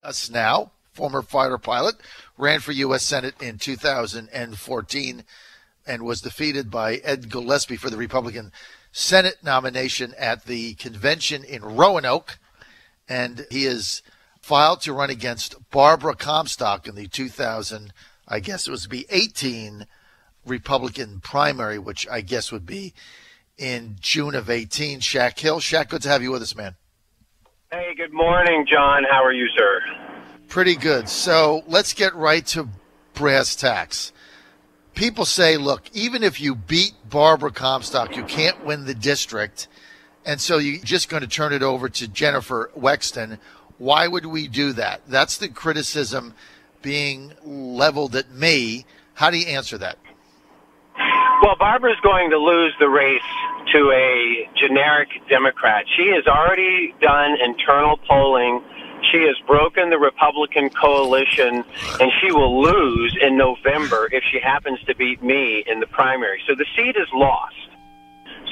Us now, former fighter pilot, ran for U.S. Senate in 2014 and was defeated by Ed Gillespie for the Republican Senate nomination at the convention in Roanoke. And he is filed to run against Barbara Comstock in the 18 Republican primary, which I guess would be in June of 18. Shak Hill. Shak, good to have you with us, man. Hey, good morning, John. How are you, sir? Pretty good. So let's get right to brass tacks. People say, look, even if you beat Barbara Comstock, you can't win the district, and so you're just going to turn it over to Jennifer Wexton. Why would we do that? That's the criticism being leveled at me. How do you answer that? Well, Barbara's going to lose the race to a generic Democrat. She has already done internal polling. She has broken the Republican coalition, and she will lose in November if she happens to beat me in the primary. So the seat is lost.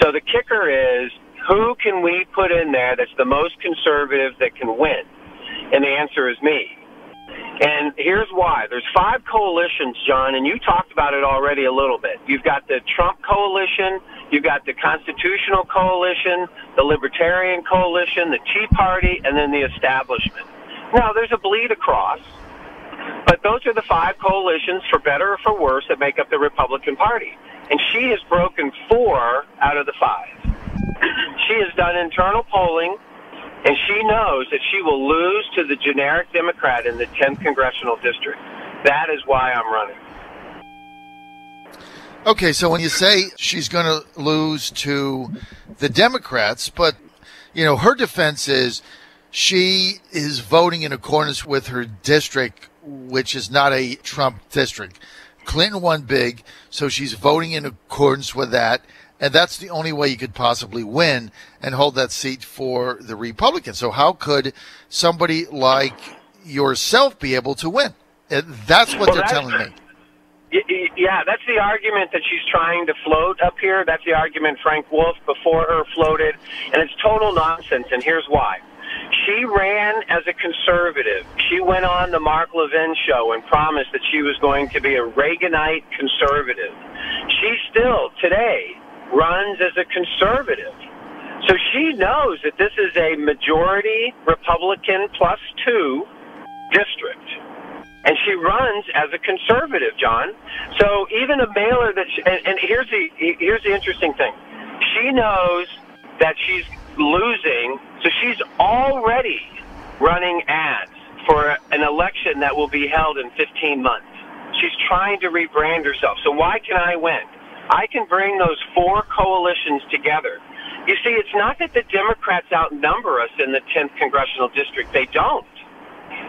So the kicker is, who can we put in there that's the most conservative that can win? And the answer is me. And here's why. There's 5 coalitions, John, and you talked about it already a little bit. You've got the Trump coalition, you've got the Constitutional Coalition, the Libertarian Coalition, the Tea Party, and then the establishment. Now, there's a bleed across, but those are the 5 coalitions, for better or for worse, that make up the Republican Party. And she has broken 4 out of the 5. She has done internal polling, and she knows that she will lose to the generic Democrat in the 10th Congressional District. That is why I'm running. Okay, so when you say she's going to lose to the Democrats, but, you know, her defense is she is voting in accordance with her district, which is not a Trump district. Clinton won big, so she's voting in accordance with that. And that's the only way you could possibly win and hold that seat for the Republicans. So how could somebody like yourself be able to win? That's what they're telling me. Yeah, that's the argument that she's trying to float up here. That's the argument Frank Wolf before her floated. And it's total nonsense, and here's why. She ran as a conservative. She went on the Mark Levin show and promised that she was going to be a Reaganite conservative. She still, today, runs as a conservative. So she knows that this is a majority Republican +2 district. And she runs as a conservative, John. So even a mailer that and here's the interesting thing. She knows that she's losing, so she's already running ads for an election that will be held in 15 months. She's trying to rebrand herself. So why can I win? I can bring those 4 coalitions together. You see, it's not that the Democrats outnumber us in the 10th Congressional District. They don't.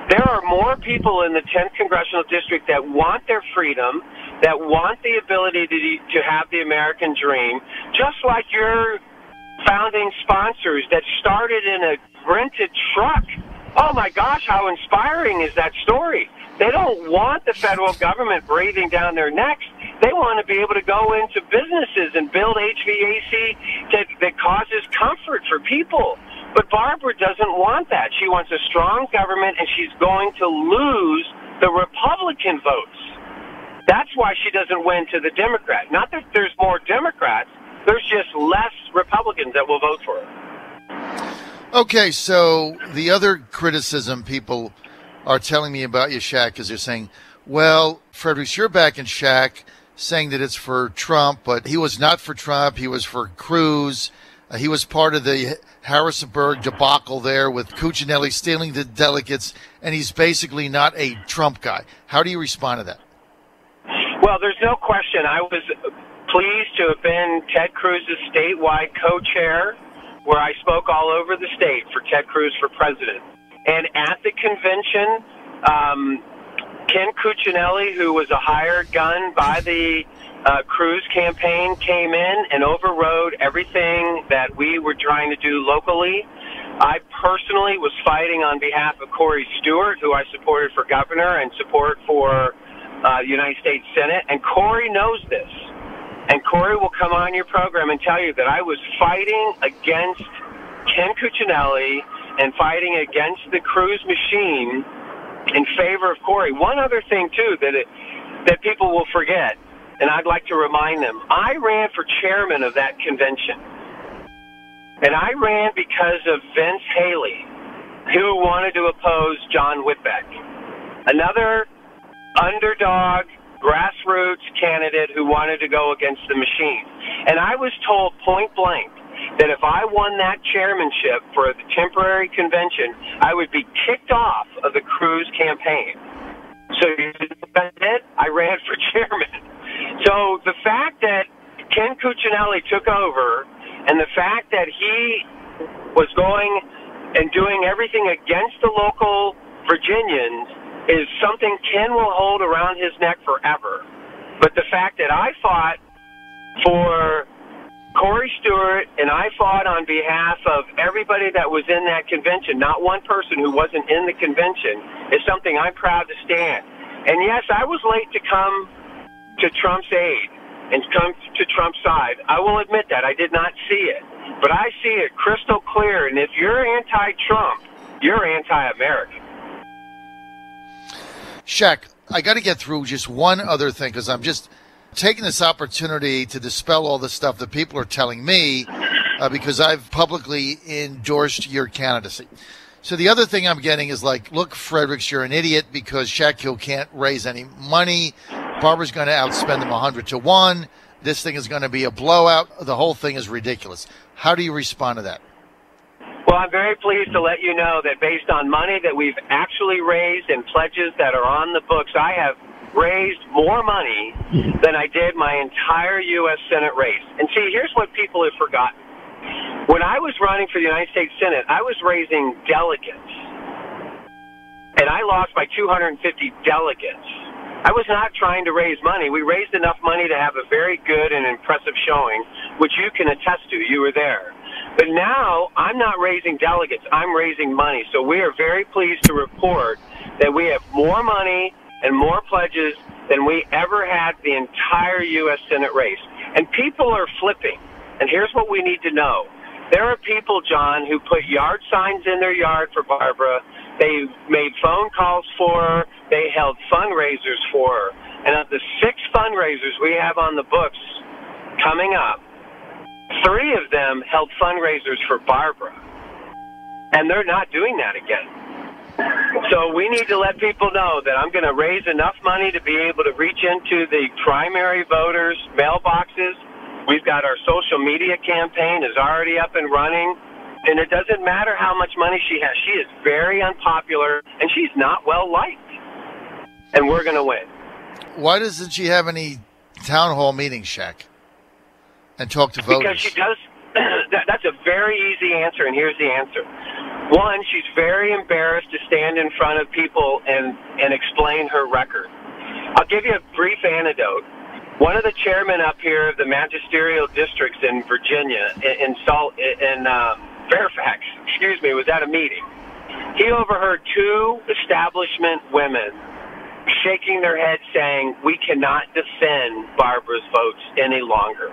There are more people in the 10th Congressional District that want their freedom, that want the ability to have the American dream, just like your founding sponsors that started in a rented truck. Oh, my gosh, how inspiring is that story? They don't want the federal government breathing down their necks. They want to be able to go into businesses and build HVAC that causes comfort for people. But Barbara doesn't want that. She wants a strong government, and she's going to lose the Republican votes. That's why she doesn't win to the Democrat. Not that there's more Democrats. There's just less Republicans that will vote for her. Okay, so the other criticism people are telling me about you, Shak, is they're saying, well, Fredericks, you're back in Shak saying that it's for Trump, but he was not for Trump. He was for Cruz. He was part of the Harrisonburg debacle there with Cuccinelli stealing the delegates, and he's basically not a Trump guy. How do you respond to that? Well, there's no question. I was pleased to have been Ted Cruz's statewide co-chair, where I spoke all over the state for Ted Cruz for president. And at the convention, Ken Cuccinelli, who was a hired gun by the Cruz campaign, came in and overrode everything that we were trying to do locally. I personally was fighting on behalf of Corey Stewart, who I supported for governor and support for the United States Senate. And Corey knows this. And Corey will come on your program and tell you that I was fighting against Ken Cuccinelli and fighting against the Cruz machine in favor of Corey. One other thing, too, that people will forget, and I'd like to remind them, I ran for chairman of that convention. And I ran because of Vince Haley, who wanted to oppose John Whitbeck, another underdog, grassroots candidate who wanted to go against the machine. And I was told point blank that if I won that chairmanship for the temporary convention, I would be kicked off of the Cruz campaign. So I ran for chairman. So the fact that Ken Cuccinelli took over and the fact that he was going and doing everything against the local Virginians is something Ken will hold around his neck forever. But the fact that I fought for Corey Stewart and I fought on behalf of everybody that was in that convention, not one person who wasn't in the convention, is something I'm proud to stand. And yes, I was late to come to Trump's aid and come to Trump's side. I will admit that. I did not see it. But I see it crystal clear. And if you're anti-Trump, you're anti-American. Shak, I got to get through just one other thing because I'm just taking this opportunity to dispel all the stuff that people are telling me because I've publicly endorsed your candidacy. So the other thing I'm getting is like, look, Fredericks, you're an idiot because Shak Hill can't raise any money. Barbara's going to outspend them 100-1. This thing is going to be a blowout. The whole thing is ridiculous. How do you respond to that? Well, I'm very pleased to let you know that based on money that we've actually raised and pledges that are on the books, I have raised more money than I did my entire U.S. Senate race. And see, here's what people have forgotten. When I was running for the United States Senate, I was raising delegates. And I lost by 250 delegates. I was not trying to raise money. We raised enough money to have a very good and impressive showing, which you can attest to. You were there. But now I'm not raising delegates. I'm raising money. So we are very pleased to report that we have more money and more pledges than we ever had the entire U.S. Senate race. And people are flipping. And here's what we need to know. There are people, John, who put yard signs in their yard for Barbara. They made phone calls for her. They held fundraisers for her. And of the 6 fundraisers we have on the books coming up, 3 of them held fundraisers for Barbara. And they're not doing that again. So we need to let people know that I'm going to raise enough money to be able to reach into the primary voters' mailboxes. We've got our social media campaign is already up and running. And it doesn't matter how much money she has. She is very unpopular, and she's not well-liked. And we're going to win. Why doesn't she have any town hall meetings, Shak, and talk to voters? Because she does. That's a very easy answer, and here's the answer. One, she's very embarrassed to stand in front of people and explain her record. I'll give you a brief anecdote. One of the chairmen up here of the magisterial districts in Virginia, in Fairfax, was at a meeting. He overheard 2 establishment women shaking their heads saying, "We cannot defend Barbara's votes any longer."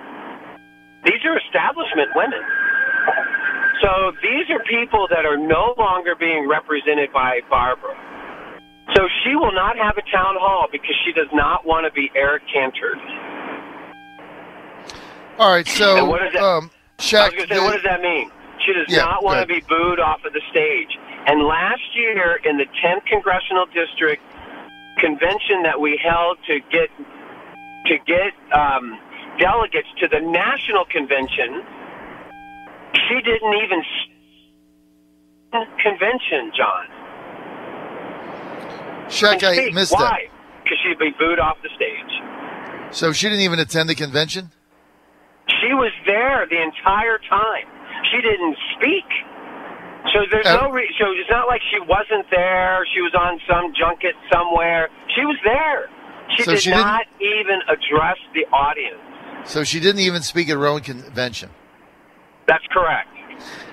These are establishment women. So these are people that are no longer being represented by Barbara. So she will not have a town hall because she does not want to be Eric Cantor. All right, so and what does that, Shak, I was going to say, what does that mean? She does not want to be booed off of the stage. And last year in the 10th Congressional District convention that we held to get delegates to the national convention, she didn't even convention, John. Shak, I missed that. Why? Because she'd be booed off the stage. So she didn't even attend the convention? She was there the entire time. She didn't speak. So there's so it's not like she wasn't there. She was on some junket somewhere. She was there. She did not even address the audience. So she didn't even speak at her own convention. That's correct.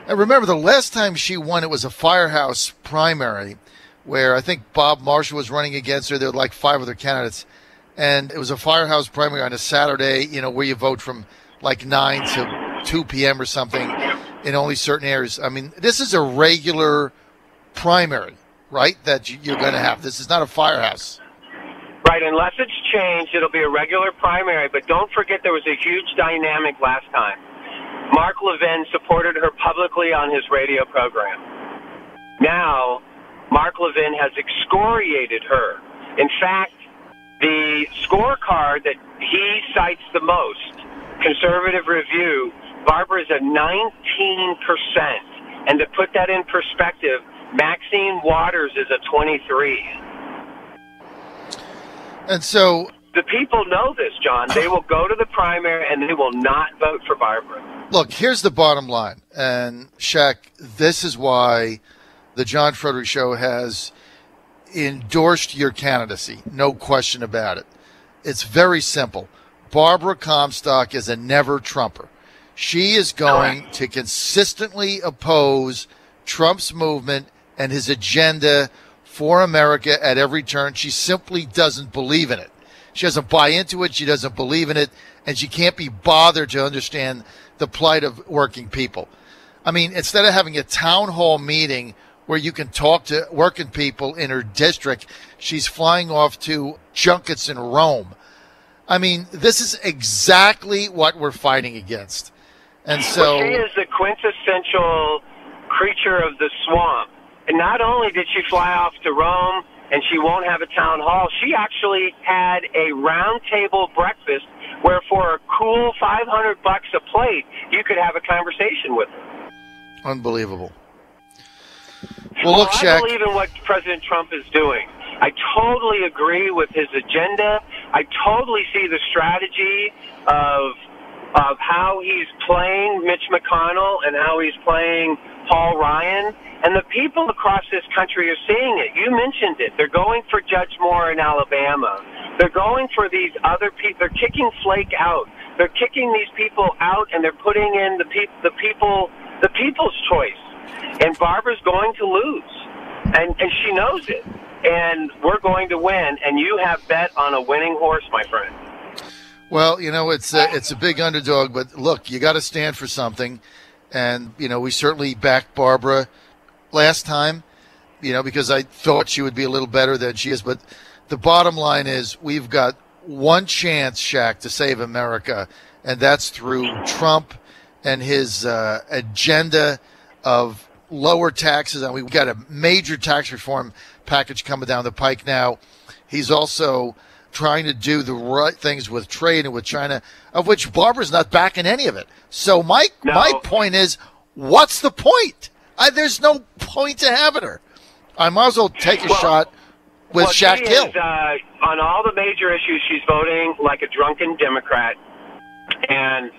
And remember, the last time she won, it was a firehouse primary where I think Bob Marshall was running against her. There were like 5 other candidates. And it was a firehouse primary on a Saturday, where you vote from like 9 to 2 p.m. or something. in only certain areas. I mean, this is a regular primary, right, that you're going to have. This is not a firehouse. Right, unless it's changed, it'll be a regular primary. But don't forget there was a huge dynamic last time. Mark Levin supported her publicly on his radio program. Now, Mark Levin has excoriated her. In fact, the scorecard that he cites the most, Conservative Review, Barbara's at 19%. And to put that in perspective, Maxine Waters is a 23. And so the people know this, John. They will go to the primary and they will not vote for Barbara. Look, here's the bottom line. And Shak, this is why the John Fredericks Show has endorsed your candidacy. No question about it. It's very simple. Barbara Comstock is a never Trumper. She is going to consistently oppose Trump's movement and his agenda for America at every turn. She simply doesn't believe in it. She doesn't buy into it. She doesn't believe in it. And she can't be bothered to understand the plight of working people. I mean, instead of having a town hall meeting where you can talk to working people in her district, she's flying off to junkets in Rome. I mean, this is exactly what we're fighting against. And so she is the quintessential creature of the swamp. And not only did she fly off to Rome and she won't have a town hall, she actually had a round table breakfast where for a cool $500 a plate, you could have a conversation with her. Unbelievable. Well, look, I Shak, believe in what President Trump is doing. I totally agree with his agenda. I totally see the strategy of how he's playing Mitch McConnell and how he's playing Paul Ryan. And the people across this country are seeing it. You mentioned it. They're going for Judge Moore in Alabama. They're going for these other people. They're kicking Flake out. They're kicking these people out, and they're putting in the people's choice. And Barbara's going to lose, and she knows it. And we're going to win. And you have bet on a winning horse, my friend. well, you know, it's a big underdog, but look, you got to stand for something. And, you know, we certainly backed Barbara last time, you know, because I thought she would be a little better than she is. But the bottom line is we've got one chance, Shak, to save America, and that's through Trump and his agenda of lower taxes. And we've got a major tax reform package coming down the pike now. He's also trying to do the right things with trade and with China, of which Barbara's not backing any of it. So my point is, what's the point? There's no point to having her. I might as well take a shot with Shak Hill. On all the major issues, she's voting like a drunken Democrat. And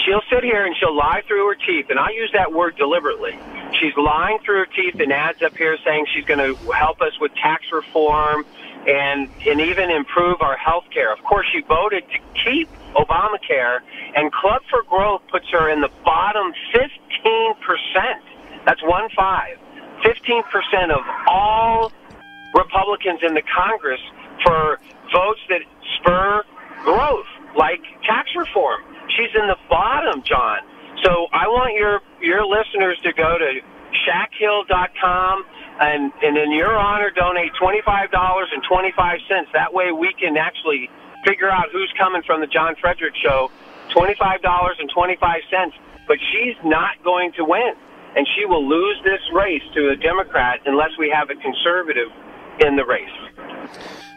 she'll sit here and she'll lie through her teeth. And I use that word deliberately. She's lying through her teeth in ads up here saying she's going to help us with tax reform and even improve our health care. Of course, she voted to keep Obamacare, and Club for Growth puts her in the bottom 15%. That's 15% of all Republicans in the Congress for votes that spur growth, like tax reform. She's in the bottom, John. So I want your listeners to go to shakhill.com and in your honor donate $25.25. That way we can actually figure out who's coming from the John Fredericks Show. $25.25. But she's not going to win. And she will lose this race to a Democrat unless we have a conservative in the race.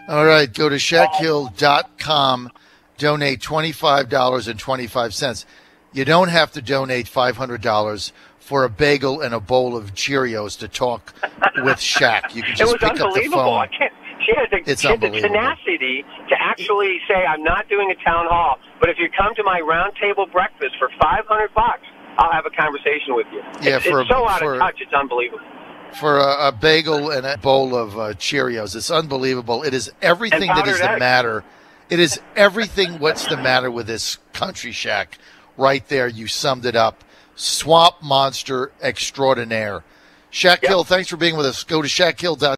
All right, go to shakhill.com, donate $25.25. You don't have to donate $500 for a bagel and a bowl of Cheerios to talk with Shak. You can just pick up the phone. She had the tenacity to actually say, I'm not doing a town hall, but if you come to my round table breakfast for $500, I'll have a conversation with you. Yeah, it's so out of touch, it's unbelievable. For a bagel and a bowl of Cheerios, it's unbelievable. It is everything that is the matter. It is everything what's the matter with this country, Shak. Right there, you summed it up. Swamp monster extraordinaire. Shak Hill, thanks for being with us. Go to shakhill.com.